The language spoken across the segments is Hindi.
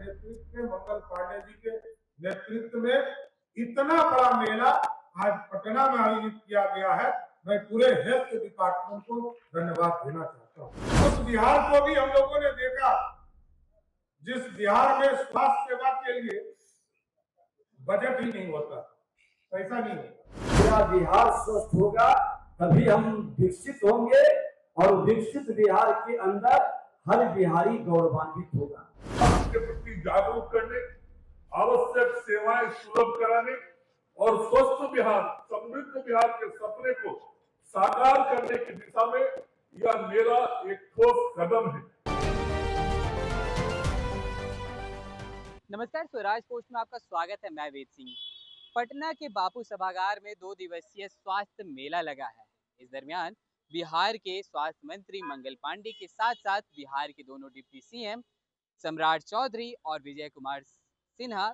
नेतृत्व में, मंगल पांडे जी के नेतृत्व में इतना बड़ा मेला आज पटना में आयोजित किया गया है। मैं पूरे हेल्थ डिपार्टमेंट को धन्यवाद देना चाहता हूँ। उस बिहार को भी हम लोगों ने देखा जिस बिहार में स्वास्थ्य सेवा के लिए बजट ही नहीं होता, पैसा नहीं होता। पूरा बिहार स्वस्थ होगा तभी हम विकसित होंगे और विकसित बिहार के अंदर हर बिहारी गौरवान्वित होगा। के प्रति जागरूक करने, आवश्यक सेवाएं सुलभ कराने और स्वस्थ बिहार, समृद्ध बिहार के सपने को साकार करने की दिशा में यह मेरा एक ठोस कदम है। नमस्कार, स्वराज पोस्ट में आपका स्वागत है। मैं वेद सिंह। पटना के बापू सभागार में 2 दिवसीय स्वास्थ्य मेला लगा है। इस दरमियान बिहार के स्वास्थ्य मंत्री मंगल पांडे के साथ साथ बिहार के दोनों डिप्टी सीएम सम्राट चौधरी और विजय कुमार सिन्हा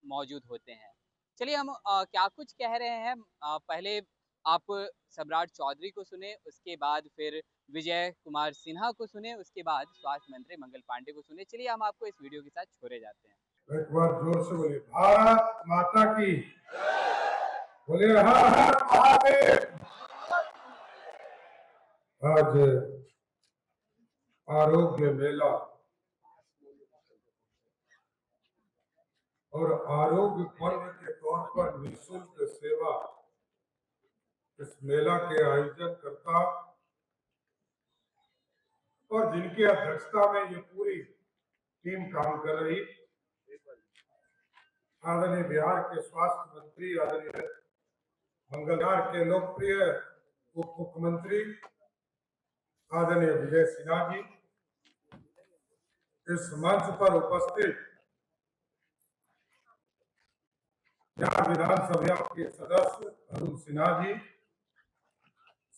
मौजूद होते हैं। चलिए हम क्या कुछ कह रहे हैं, पहले आप सम्राट चौधरी को सुने, उसके बाद फिर विजय कुमार सिन्हा को सुने, उसके बाद स्वास्थ्य मंत्री मंगल पांडे को सुने। चलिए हम आपको इस वीडियो के साथ छोड़े जाते हैं। एक बार जोर से बोले भारत माता की, बोले हर हर महादेव। आज आरोग्य मेला और आरोग्य पर्व के तौर पर निःशुल्क सेवा इस मेला के आयोजन करता और जिनकी अध्यक्षता में ये पूरी टीम काम कर रही, आदरणीय बिहार के स्वास्थ्य मंत्री, आदरणीय मंगलवार के लोकप्रिय उप मुख्यमंत्री आदरणीय विजय सिन्हा जी, इस मंच पर उपस्थित बिहार विधानसभा के सदस्य अरुण सिन्हा जी,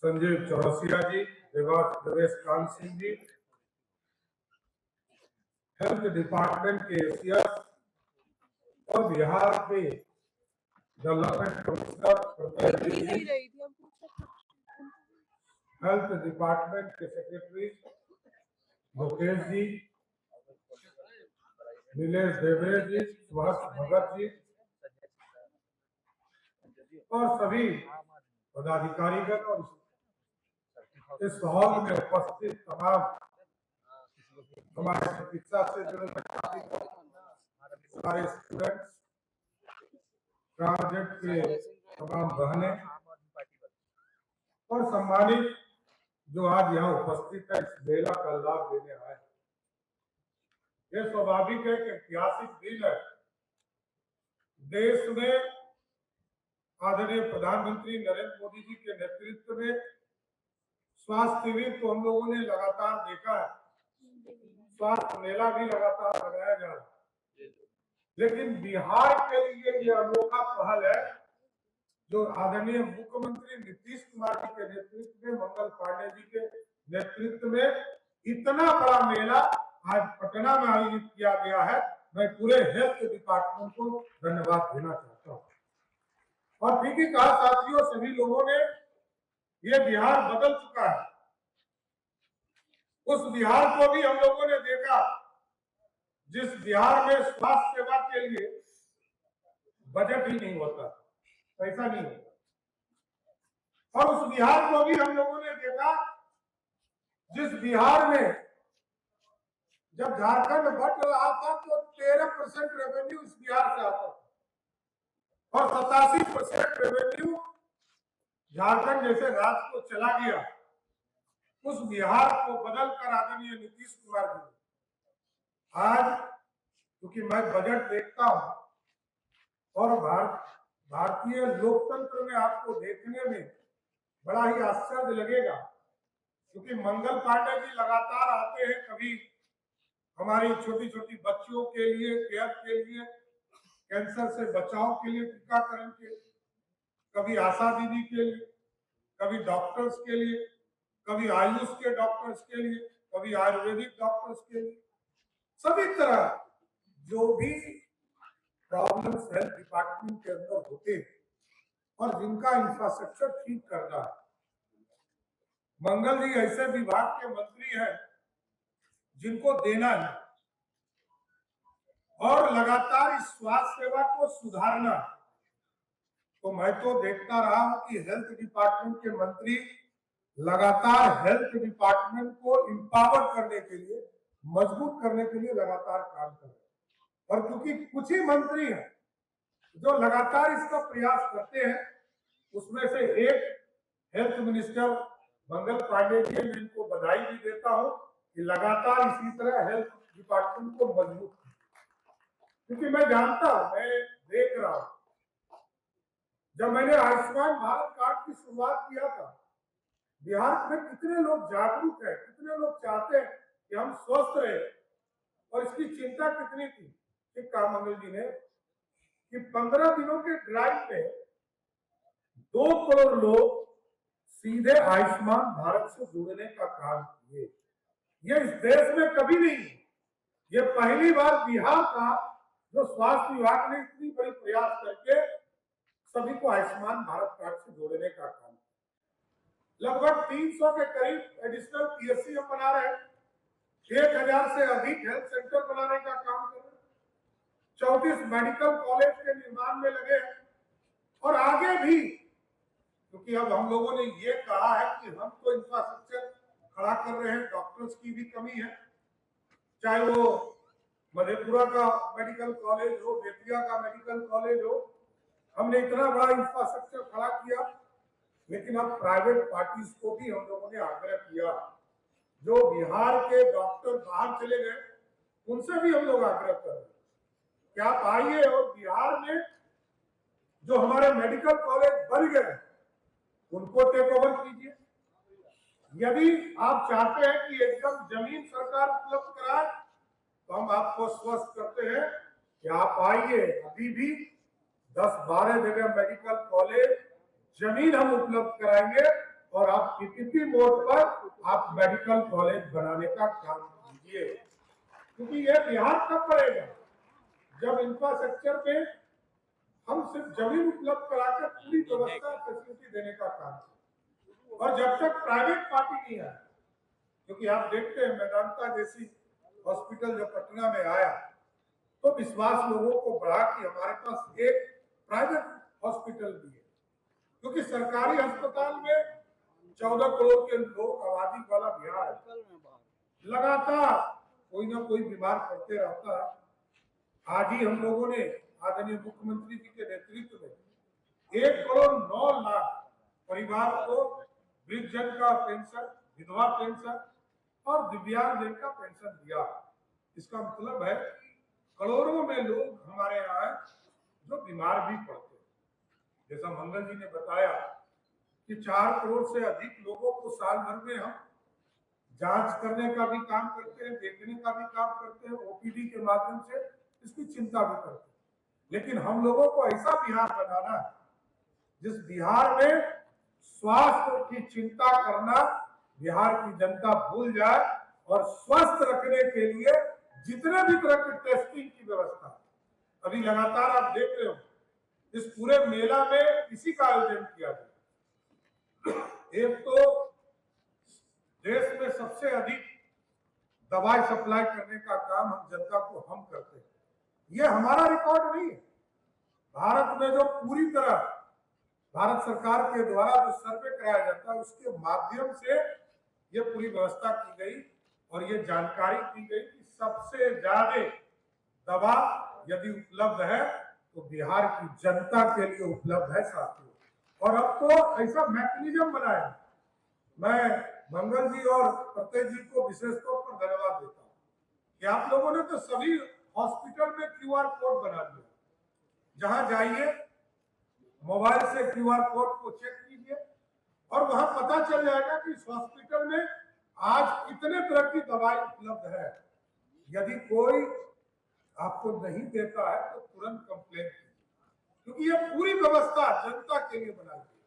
संजीव चौरसिया जी, देवेश कांत सिंह जी, हेल्थ डिपार्टमेंट के एसीएस और बिहार के डेवलपमेंट कमिश्नर, हेल्थ डिपार्टमेंट के सेक्रेटरी मुकेश जी, नीलेश देवरे जी, सुभाष भगत जी और सभी पदाधिकारीगण और इस हॉल में उपस्थित तमाम हमारे चिकित्सा से जुड़े हमारे स्टूडेंट्स, ट्रांसजेंडर के तमाम बहनें और सम्मानित जो आज यहाँ उपस्थित है, इस मेला का लाभ लेने आए। ये स्वाभाविक है कि ऐतिहासिक दिन है। देश में आदरणीय प्रधानमंत्री नरेंद्र मोदी जी के नेतृत्व में स्वास्थ्य शिविर तो हम लोगों ने लगातार देखा है, स्वास्थ्य मेला भी लगातार लगाया जा रहा है, लेकिन बिहार के लिए ये अनोखा पहल है जो आदरणीय मुख्यमंत्री नीतीश कुमार जी के नेतृत्व में, मंगल पांडे जी के नेतृत्व में इतना बड़ा मेला आज पटना में आयोजित किया गया है। मैं पूरे हेल्थ डिपार्टमेंट को धन्यवाद देना चाहता हूँ। और ठीक ही कहा साथियों, सभी लोगों ने, ये बिहार बदल चुका है। उस बिहार को भी हम लोगों ने देखा जिस बिहार में स्वास्थ्य सेवा के लिए बजट ही नहीं होता, पैसा नहीं होता। और उस बिहार को भी हम लोगों ने देखा जिस बिहार में जब झारखंड बट रहा था तो 13% रेवेन्यू इस बिहार से आता था और 87% रेवेन्यू झारखंड जैसे राज्य को चला गया। उस बिहार को बदलकर आदरणीय नीतीश कुमार जी आज, क्योंकि मैं बजट देखता हूं और भारतीय लोकतंत्र में आपको देखने में बड़ा ही आश्चर्य लगेगा, क्योंकि मंगल पांडे जी लगातार आते हैं, कभी हमारी छोटी छोटी बच्चियों के लिए, केयर के लिए, कैंसर से बचाव के लिए, टीकाकरण के लिए, कभी आशा दीदी के लिए, कभी डॉक्टर्स के लिए, कभी आयुष के डॉक्टर्स के लिए, कभी आयुर्वेदिक डॉक्टर्स के लिए, सभी तरह जो भी प्रॉब्लम्स हेल्थ डिपार्टमेंट के अंदर होते हैं और जिनका इंफ्रास्ट्रक्चर ठीक करना है। मंगल जी ऐसे विभाग के मंत्री हैं जिनको देना है, और लगातार इस स्वास्थ्य सेवा को सुधारना। तो मैं तो देखता रहा हूं कि हेल्थ डिपार्टमेंट के मंत्री लगातार हेल्थ डिपार्टमेंट को इंपावर करने के लिए, मजबूत करने के लिए लगातार काम कर रहे हैं। और क्योंकि कुछ ही मंत्री हैं जो लगातार इसका प्रयास करते हैं, उसमें से एक हेल्थ मिनिस्टर मंगल पांडे जी, मैं इनको बधाई भी देता हूं कि लगातार इसी तरह हेल्थ डिपार्टमेंट को मजबूत, क्योंकि मैं जानता हूं, मैं देख रहा हूं, जब मैंने आयुष्मान भारत कार्ड की शुरुआत किया था, बिहार में कितने लोग जागरूक हैं, कितने लोग चाहते हैं कि हम स्वस्थ रहे, और इसकी चिंता कितनी थी। एक काम मंगल जी ने कि 15 दिनों के ड्राइव में 2 करोड़ लोग सीधे आयुष्मान भारत से जुड़ने का काम किए। ये इस देश में कभी नहीं, ये पहली बार बिहार का जो स्वास्थ्य विभाग ने इतनी बड़ी प्रयास करके सभी को आयुष्मान भारत कार्ड से जोड़ने का काम किया। लगभग 300 के करीब एडिशनल पीएससी हम बना रहे हैं, 1000 से अधिक हेल्थ सेंटर बनाने का काम कर रहे हैं, 34 मेडिकल कॉलेज के निर्माण में लगे हैं, और आगे भी, क्योंकि अब हम लोगों ने ये कहा है कि हम तो इंफ्रास्ट्रक्चर खड़ा कर रहे हैं, डॉक्टर्स की भी कमी है, चाहे वो मधेपुरा का मेडिकल कॉलेज हो, बेतिया का मेडिकल कॉलेज हो, हमने इतना बड़ा इंफ्रास्ट्रक्चर खड़ा किया। लेकिन अब प्राइवेट पार्टीज को भी हम लोगों ने आग्रह किया, जो बिहार के डॉक्टर बाहर चले गए, उनसे भी हम लोग आग्रह कर रहे हैं कि आप आइए और बिहार में जो हमारे मेडिकल कॉलेज बन गए उनको टेक ओवर कीजिए। यदि आप चाहते हैं कि एकदम जमीन सरकार उपलब्ध कराए, तो हम आपको स्वस्थ करते हैं कि आप आइए, अभी भी 10-12 जगह मेडिकल कॉलेज जमीन हम उपलब्ध कराएंगे, और आप पीपीपी मोड पर आप मेडिकल कॉलेज बनाने का काम कीजिए। क्योंकि ये बिहार कब बढ़ेगा, जब इंफ्रास्ट्रक्चर पे हम सिर्फ जमीन उपलब्ध कराकर पूरी व्यवस्था फैसिलिटी देने का काम, और जब तक प्राइवेट पार्टी नहीं आए, क्योंकि आप देखते हैं मेदांता जैसी हॉस्पिटल जब पटना में आया तो विश्वास लोगों को बढ़ा कि हमारे पास एक प्राइवेट हॉस्पिटल भी है, क्योंकि सरकारी अस्पताल में 14 करोड़ के लोग आबादी वाला बिहार है, लगातार कोई ना कोई बीमार पड़ते रहता है। आज ही हम लोगों ने आदरणीय मुख्यमंत्री जी के नेतृत्व में 1,09,00,000 परिवार को वृद्धजन का पेंशन, विधवा पेंशन और दिव्यांगजन का पेंशन दिया। इसका मतलब है करोड़ों में लोग हमारे यहाँ हैं जो बीमार भी पड़ते हैं। जैसा मंगल जी ने बताया कि 4 करोड़ से अधिक लोगों को साल भर में हम जांच करने का भी काम करते हैं, देखने का भी काम करते हैं, ओपीडी के माध्यम से इसकी चिंता भी करते हैं। लेकिन हम लोगों को ऐसा बिहार बनाना है जिस बिहार में स्वास्थ्य की चिंता करना बिहार की जनता भूल जाए, और स्वस्थ रखने के लिए जितने भी तरह की टेस्टिंग की व्यवस्था, अभी लगातार आप देख रहे हो इस पूरे मेला में इसी का आयोजन किया गया। एक तो देश में सबसे अधिक दवाई सप्लाई करने का काम हम जनता को हम करते हैं, ये हमारा रिकॉर्ड नहीं है। भारत में जो पूरी तरह भारत सरकार के द्वारा जो सर्वे कराया जाता है उसके माध्यम से ये पूरी व्यवस्था की गई, और ये जानकारी दी गई कि सबसे ज्यादा दवा यदि उपलब्ध है तो बिहार की जनता के लिए उपलब्ध है साथियों। और अब तो ऐसा मैकेनिज्म बनाया, मैं मंगल जी और प्रत्येक जी को विशेष तौर पर धन्यवाद देता हूँ कि आप लोगों ने तो सभी हॉस्पिटल में QR कोड बना दिया। जहां जाइए मोबाइल से QR कोड को चेक कीजिए, और वहां पता चल जाएगा कि इस हॉस्पिटल में आज कितने तरह की दवाई उपलब्ध है। यदि कोई आपको नहीं देता है तो तुरंत कंप्लेंट कीजिए, क्योंकि ये पूरी व्यवस्था जनता के लिए बनाई गई,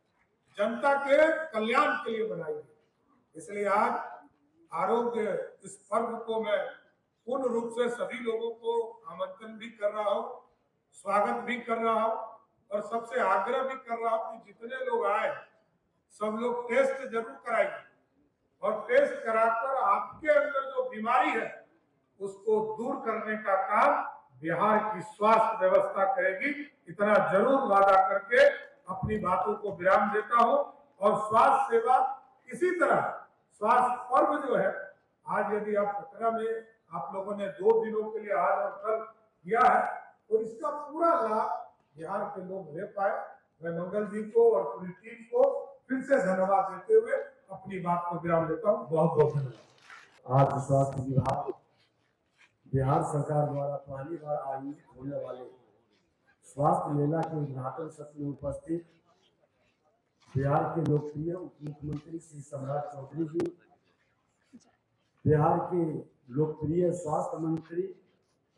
जनता के कल्याण के लिए बनाई गई। इसलिए आज आरोग्य इस पर्व को मैं पूर्ण रूप से सभी लोगों को आमंत्रण भी कर रहा हूँ, स्वागत भी कर रहा हूँ, और सबसे आग्रह भी कर रहा हूँ कि जितने लोग आए सब लोग टेस्ट जरूर कराइए, और टेस्ट कराकर आपके अंदर जो बीमारी है उसको दूर करने का काम बिहार की स्वास्थ्य व्यवस्था करेगी, इतना जरूर वादा करके अपनी बातों को विराम देता हूं। और स्वास्थ्य सेवा इसी तरह स्वास्थ्य पर्व जो है, आज यदि आप पटना में आप लोगों ने 2 दिनों के लिए आज और कल किया है, तो इसका पूरा लाभ बिहार के लोग ले पाए। मैं मंगल जी को और पूरी टीम को फिर से धन्यवाद देते हुए अपनी बात को विराम देता हूँ। बहुत बहुत धन्यवाद। आज स्वास्थ्य विभाग बिहार सरकार द्वारा पहली बार आयोजित होने वाले स्वास्थ्य मेला के उद्घाटन सत्र में उपस्थित बिहार के लोकप्रिय उप मुख्यमंत्री श्री सम्राट चौधरी जी, बिहार के लोकप्रिय स्वास्थ्य मंत्री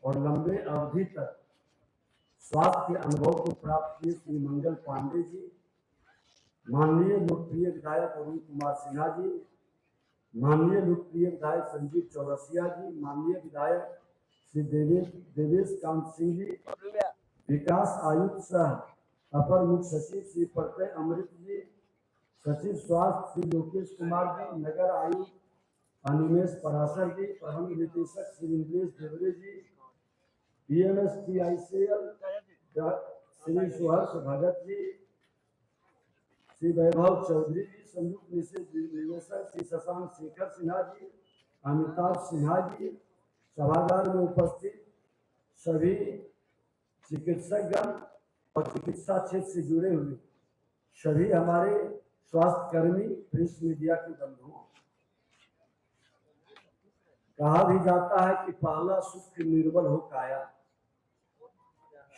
और लंबे अवधि तक स्वास्थ्य के अनुभव को प्राप्त किए श्री मंगल पांडे जी, माननीय लोकप्रिय विधायक अरुण कुमार सिन्हा जी, माननीय लोकप्रिय विधायक संजीव चौरसिया जी, माननीय विधायक श्री देवेश कांत सिंह जी, विकास आयुक्त सह अपर मुख्य सचिव श्री प्रत्यय अमृत जी, सचिव स्वास्थ्य श्री लोकेश कुमार जी, नगर आयुक्त अनिमेश पराशर जी, प्रबंध निदेशक श्री इंद्रेश देवरे जी, BMSTICL श्री सुहर्ष भगत जी, श्री वैभव चौधरी जी, संयुक्त निदेशक श्री शशांक शेखर सिन्हा जी, अमिताभ सिन्हा जी, सभागार में उपस्थित सभी चिकित्सकगण और चिकित्सा क्षेत्र से जुड़े हुए सभी हमारे स्वास्थ्य कर्मी, प्रेस मीडिया के बंधुओं, कहा भी जाता है कि पहला सुख निर्बल हो काया,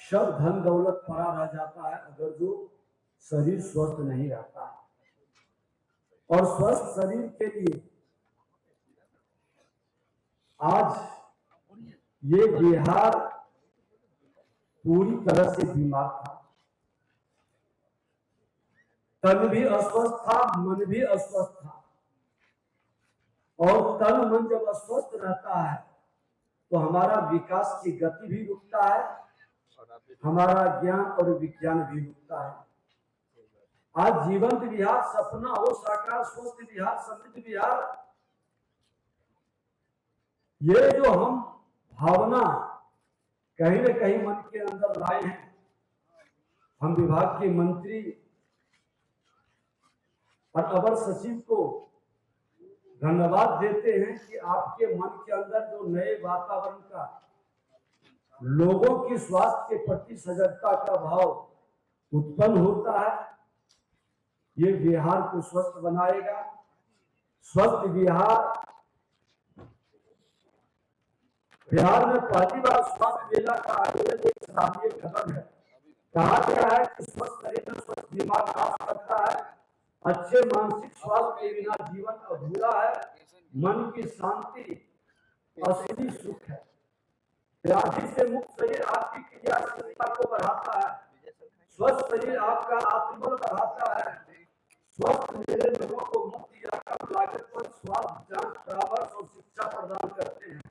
सब धन दौलत पड़ा रह जाता है अगर जो शरीर स्वस्थ नहीं रहता है। और स्वस्थ शरीर के लिए आज ये बिहार पूरी तरह से बीमार था, तन भी अस्वस्थ था, मन भी अस्वस्थ था। और तन मन जब अस्वस्थ रहता है तो हमारा विकास की गति भी रुकता है, हमारा ज्ञान और विज्ञान भी रुकता है। आज जीवंत बिहार सपना हो साकार, स्वस्थ बिहार, समृद्ध बिहार, ये जो हम भावना कहीं न कहीं मन के अंदर लाए हैं, हम विभाग के मंत्री और अवर सचिव को धन्यवाद देते हैं कि आपके मन के अंदर जो नए वातावरण का, लोगों की स्वास्थ्य के प्रति सजगता का भाव उत्पन्न होता है, ये बिहार को स्वस्थ बनाएगा। स्वस्थ बिहार में पहली बार स्वास्थ्य मेला का आयोजन एक सराहनीय कदम है। कहा गया है कि स्वस्थ शरीर में स्वस्थ दिमाग वास करता है, अच्छे मानसिक स्वास्थ्य के बिना जीवन अधूरा है, मन की शांति असली सुख है। व्याधि से मुक्त शरीर आपकी क्रियाशीलता को बढ़ाता है, स्वस्थ शरीर आपका आत्मबल बढ़ाता है। स्वस्थ मेरे लोगों को मुफ्त या कम लागत पर स्वास्थ्य जांच, परामर्श और शिक्षा प्रदान करते हैं,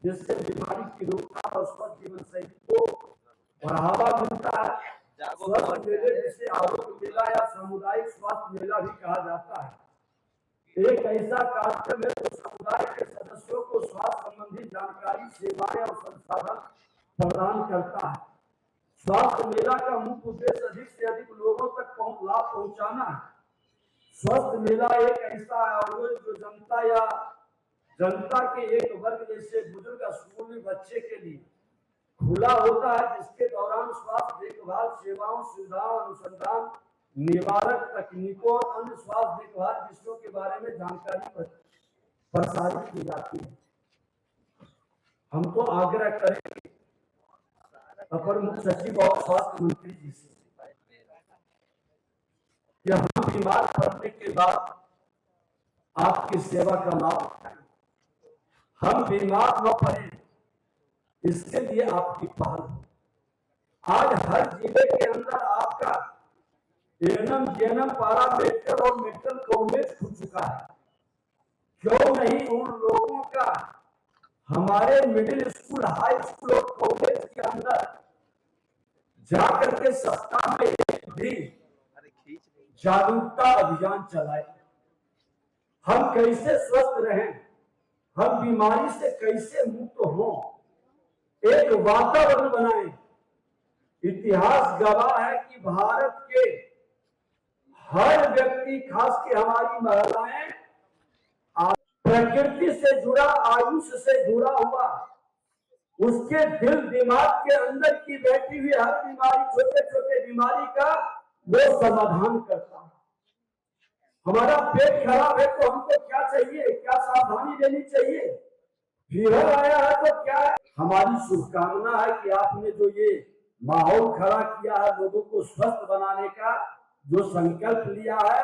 जिससे बीमारी की रोकथाम और स्वस्थ जीवन शैली को बढ़ावा मिलता है। स्वस्थ मेले जिसे आरोग्य मेला या सामुदायिक स्वास्थ्य मेला भी कहा जाता है, एक ऐसा कार्यक्रम है जो समुदाय के सदस्यों को स्वास्थ्य संबंधी जानकारी, सेवाएं और संसाधन प्रदान करता है। स्वास्थ्य मेला का मुख्य उद्देश्य अधिक से अधिक लोगों तक लाभ पहुंचाना है। स्वस्थ मेला एक ऐसा आयोजन जो जनता के एक वर्ग जैसे बुजुर्ग, स्कूली बच्चे के लिए खुला होता है, जिसके दौरान स्वास्थ्य देखभाल सेवाओं, सुविधाओं, अनुसंधान, निवारक तकनीकों और अन्य स्वास्थ्य देखभाल विषयों के बारे में जानकारी प्रसारित की जाती है। हम तो आग्रह करेंगे अपर मुख्य सचिव और स्वास्थ्य मंत्री जी से कि हम बीमार पड़ने के बाद आपकी सेवा का लाभ उठाएं, हम बीमार न पड़े इसके लिए आपकी पहल हो। आज हर जिले के अंदर आपका एएनएम, जीएनएम, पारा मेडिकल और मेडिकल कॉलेज खुल चुका है। क्यों नहीं उन लोगों का हमारे मिडिल स्कूल, हाई स्कूल और कॉलेज के अंदर जाकर के सप्ताह में एक भी जागरूकता अभियान चलाए। हम कैसे स्वस्थ रहें, हम बीमारी से कैसे मुक्त हों, एक वातावरण बनाएं। इतिहास गवाह है कि भारत के हर व्यक्ति, खास के हमारी महिलाएं, प्रकृति से जुड़ा, आयुष से जुड़ा हुआ, उसके दिल दिमाग के अंदर की बैठी हुई हर बीमारी, छोटे छोटे बीमारी का वो समाधान करता है। हमारा पेट खराब है तो हमको क्या चाहिए, क्या सावधानी लेनी चाहिए? फीवर आया है तो क्या है? हमारी शुभकामना है कि आपने जो ये माहौल खड़ा किया है, लोगों को स्वस्थ बनाने का जो संकल्प लिया है,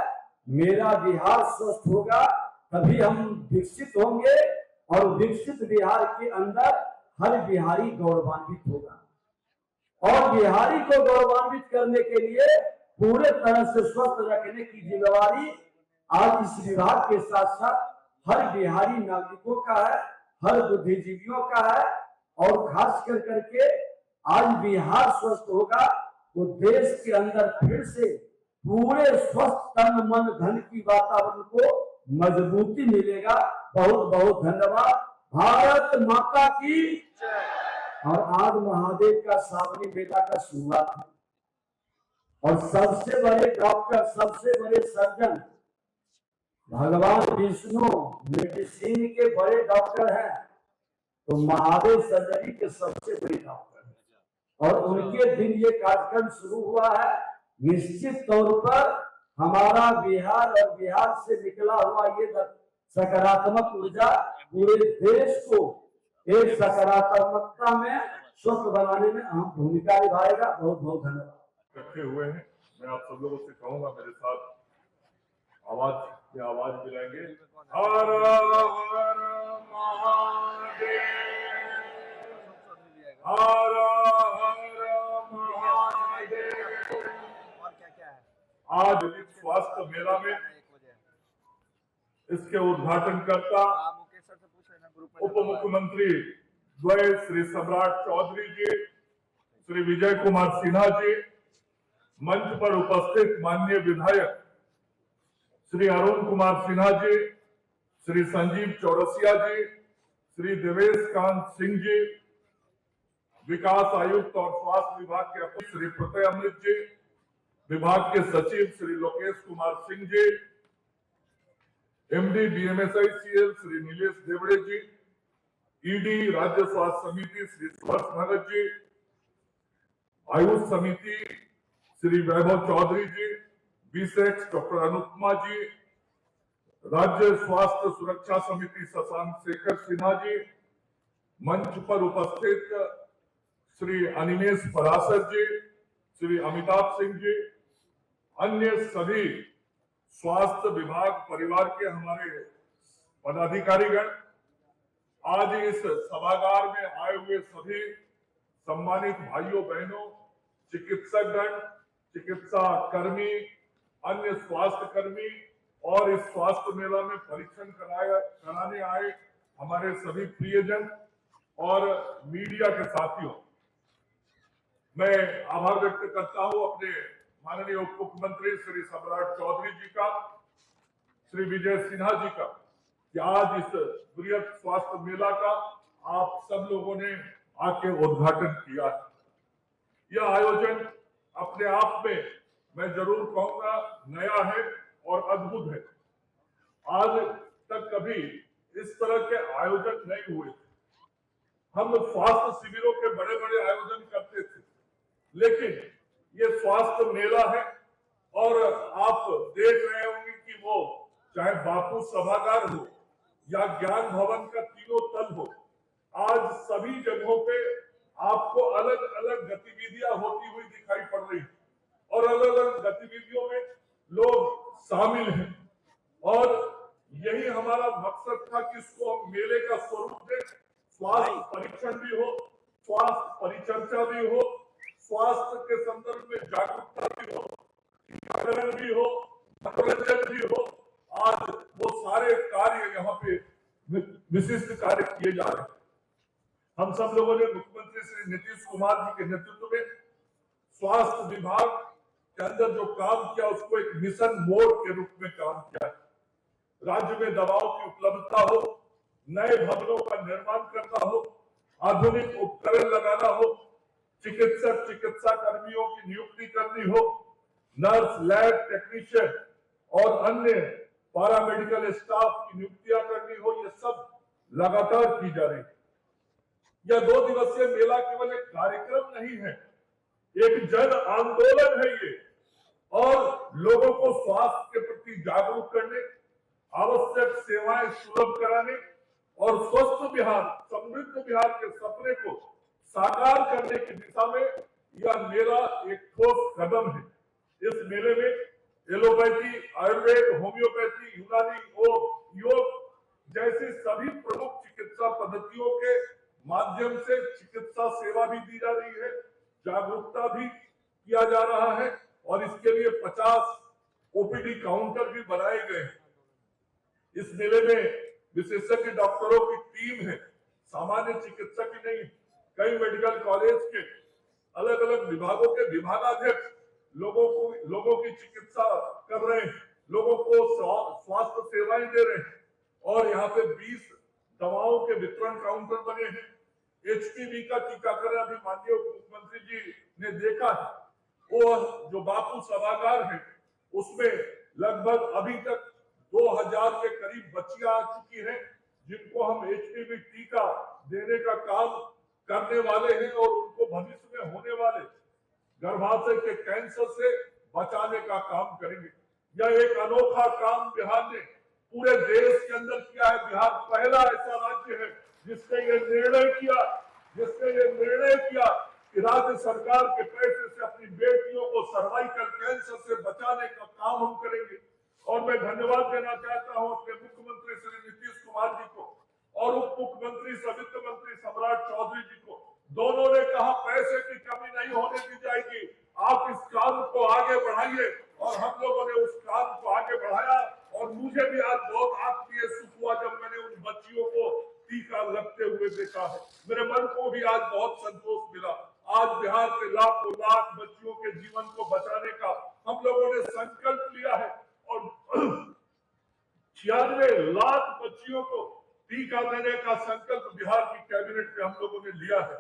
मेरा बिहार स्वस्थ होगा तभी हम विकसित होंगे, और विकसित बिहार के अंदर हर बिहारी गौरवान्वित होगा। और बिहारी को गौरवान्वित करने के लिए पूरे तरह से स्वस्थ रखने की जिम्मेवारी आज इस विभाग के साथ साथ हर बिहारी नागरिकों का है, हर बुद्धिजीवियों का है। और खास कर करके आज बिहार स्वस्थ होगा तो देश के अंदर फिर से पूरे स्वस्थ तन मन धन की वातावरण को मजबूती मिलेगा। बहुत बहुत धन्यवाद। भारत माता की। और आज महादेव का सावनी मेला का शुरुआत है, और सबसे बड़े डॉक्टर, सबसे बड़े सर्जन भगवान विष्णु मेडिसिन के बड़े डॉक्टर हैं, तो महादेव सर्जरी के सबसे बड़े डॉक्टर हैं। और उनके दिन ये कार्यक्रम शुरू हुआ है। निश्चित तौर पर हमारा बिहार और बिहार से निकला हुआ ये सकारात्मक ऊर्जा पूरे देश को एक सकारात्मकता में स्वस्थ बनाने में अहम भूमिका निभाएगा। बहुत बहुत धन्यवाद। इकट्ठे हुए हैं, मैं आप सब लोगों से कहूंगा मेरे साथ आवाज मिलाएंगे। हर हर महादेव, हर हर महादेव। आज इस स्वास्थ्य मेला में इसके उद्घाटन करता उप मुख्यमंत्री द्वय श्री सम्राट चौधरी जी, श्री विजय कुमार सिन्हा जी, मंच पर उपस्थित माननीय विधायक श्री अरुण कुमार सिन्हा जी, श्री संजीव चौरसिया जी, श्री देवेश कांत सिंह जी, विकास आयुक्त और स्वास्थ्य विभाग के अपर श्री प्रत्यय अमृत जी, विभाग के सचिव श्री लोकेश कुमार सिंह जी, एमडी बीएमएसआईसीएल श्री नीलेश देवड़े जी, ईडी राज्य स्वास्थ्य समिति श्री सुभाष भगत जी, आयुष समिति श्री वैभव चौधरी जी, बीसेक्स डॉक्टर अनुपमा जी, राज्य स्वास्थ्य सुरक्षा समिति शशांक शेखर सिन्हा जी, मंच पर उपस्थित श्री अनिमेश पराशर जी, श्री अमिताभ सिंह जी, अन्य सभी स्वास्थ्य विभाग परिवार के हमारे पदाधिकारीगण, आज इस सभागार में आए हुए सभी सम्मानित भाइयों बहनों, चिकित्सकगण, चिकित्सा कर्मी, अन्य स्वास्थ्य कर्मी और इस स्वास्थ्य मेला में परीक्षण कराने आए हमारे सभी प्रियजन और मीडिया के साथियों, मैं आभार व्यक्त करता हूं अपने माननीय उप मुख्यमंत्री श्री सम्राट चौधरी जी का, श्री विजय सिन्हा जी का, कि आज इस बृहत स्वास्थ्य मेला का आप सब लोगों ने आके उद्घाटन किया है। यह आयोजन अपने आप में मैं जरूर कहूंगा नया है और अद्भुत है। आज तक कभी इस तरह के आयोजन नहीं हुए थे। हम स्वास्थ्य शिविरों के बड़े बड़े आयोजन करते थे, लेकिन ये स्वास्थ्य मेला है और आप देख रहे होंगे कि वो चाहे बापू सभागार हो या ज्ञान भवन का तीनों तल हो, आज सभी जगहों पे आपको अलग अलग गतिविधियां होती हुई दिखाई पड़ रही है और अलग अलग गतिविधियों में लोग शामिल हैं। और यही हमारा मकसद था कि इसको हम मेले का स्वरूप दें, स्वास्थ्य परीक्षण भी हो, स्वास्थ्य परिचर्चा भी हो, स्वास्थ्य के संदर्भ में जागरूकता भी हो, टीकाकरण भी हो, मनोरंजन भी हो। आज वो सारे कार्य यहाँ पे विशिष्ट कार्य किए जा रहे हैं। हम सब लोगों ने मुख्यमंत्री श्री नीतीश कुमार जी के नेतृत्व में स्वास्थ्य विभाग के अंदर जो काम किया उसको एक मिशन मोड के रूप में काम किया है। राज्य में दवाओं की उपलब्धता हो, नए भवनों का निर्माण करना हो, आधुनिक उपकरण लगाना हो, चिकित्सक चिकित्सा कर्मियों की नियुक्ति करनी हो, नर्स लैब टेक्नीशियन और अन्य पैरामेडिकल स्टाफ की नियुक्तियां करनी हो, ये सब लगातार की जा रही है। यह 2 दिवसीय मेला केवल एक कार्यक्रम नहीं है, एक जन आंदोलन है ये, और लोगों को स्वास्थ्य के प्रति जागरूक करने, आवश्यक सेवाएं सुलभ कराने और स्वस्थ बिहार, समृद्ध बिहार के सपने को साकार करने की दिशा में यह मेला एक ठोस कदम है। इस मेले में एलोपैथी, आयुर्वेद, होम्योपैथी, यूनानी, योग जैसी सभी प्रमुख चिकित्सा पद्धतियों के माध्यम से चिकित्सा सेवा भी दी जा रही है, जागरूकता भी किया जा रहा है और इसके लिए 50 ओपीडी काउंटर भी बनाए गए हैं। इस मेले में विशेषज्ञ डॉक्टरों की टीम है, सामान्य चिकित्सक ही नहीं, कई मेडिकल कॉलेज के अलग अलग विभागों के विभागाध्यक्ष लोगों की चिकित्सा कर रहे हैं, लोगों को स्वास्थ्य सेवाएं दे रहे हैं और यहाँ पे 20 दवाओं के वितरण काउंटर बने हैं। एचपीवी का टीकाकरण अभी माननीय मुख्यमंत्री जी ने देखा है, वो जो बापू सभागार है उसमें लगभग अभी तक 2000 के करीब बच्चियां आ चुकी हैं, जिनको हम एचपीवी टीका देने का काम करने वाले हैं और उनको भविष्य में होने वाले गर्भाशय के कैंसर से बचाने का काम करेंगे। यह एक अनोखा काम बिहार ने पूरे देश के अंदर किया है। बिहार पहला ऐसा राज्य है जिसने ये निर्णय किया कि राज्य सरकार के पैसे से अपनी बेटियों को सर्वाइकल कैंसर से बचाने का काम हम करेंगे। और मैं धन्यवाद देना चाहता हूं अपने मुख्यमंत्री श्री नीतीश कुमार जी को और उप मुख्यमंत्री वित्त मंत्री सम्राट चौधरी जी को। दोनों ने कहा पैसे की कमी नहीं होने दी जाएगी, आप इस काम को आगे बढ़ाइए और हम लोगों ने उस काम को आगे बढ़ाया। और मुझे भी आज बहुत आत्मीय सुख हुआ जब मैंने उन बच्चियों को टीका लगते हुए देखा है। मेरे मन को भी आज बहुत संतोष मिला। आज बिहार के लाखों लाख बच्चियों के जीवन को बचाने का हम लोगों ने संकल्प लिया है और 96 लाख बच्चियों को टीका देने का संकल्प बिहार की कैबिनेट में हम लोगों ने लिया है।